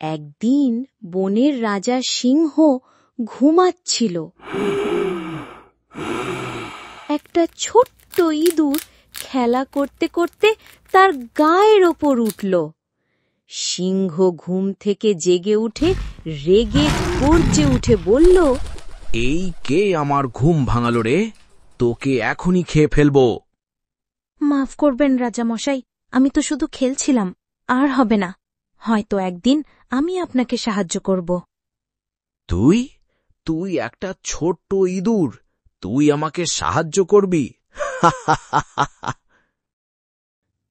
একদিন বনের রাজা সিংহ ঘুমাচ্ছিল। একটা ছোট্ট ইঁদুর খেলা করতে করতে তার গায়ের ওপর উঠল। সিংহ ঘুম থেকে জেগে উঠে রেগে গর্জে উঠে বলল, এই কে আমার ঘুম ভাঙালো রে? তোকে এখনই খেয়ে ফেলবো। মাফ করবেন রাজা মশাই, আমি তো শুধু খেলছিলাম, আর হবে না। হয়তো একদিন আমি আপনাকে সাহায্য করব। তুই তুই একটা ছোট্ট ইঁদুর, তুই আমাকে সাহায্য করবি?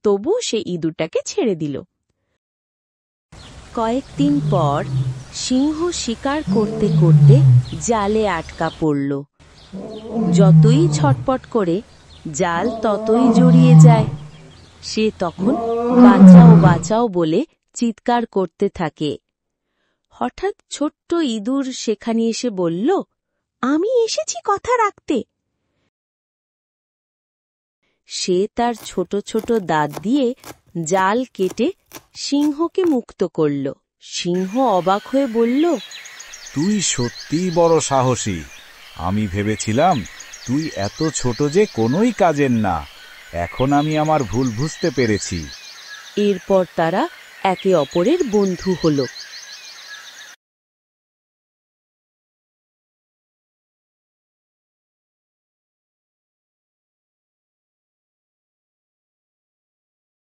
তবু সে ইঁদুরটাকে ছেড়ে দিল। কয়েকদিন পর সিংহ শিকার করতে করতে জালে আটকা পড়ল। যতই ছটপট করে জাল ততই জড়িয়ে যায়। সে তখন বাঁচাও বাঁচাও বলে চিৎকার করতে থাকে। হঠাৎ ছোট্ট ইঁদুর সেখানে এসে বলল, আমি এসেছি কথা রাখতে। সে তার ছোট ছোট দাঁত দিয়ে জাল কেটে সিংহকে মুক্ত করল। সিংহ অবাক হয়ে বলল, তুই সত্যিই বড় সাহসী। আমি ভেবেছিলাম তুই এত ছোট যে কোনোই কাজের না। এখন আমি আমার ভুল বুঝতে পেরেছি। এরপর তারা একে অপরের বন্ধু হল।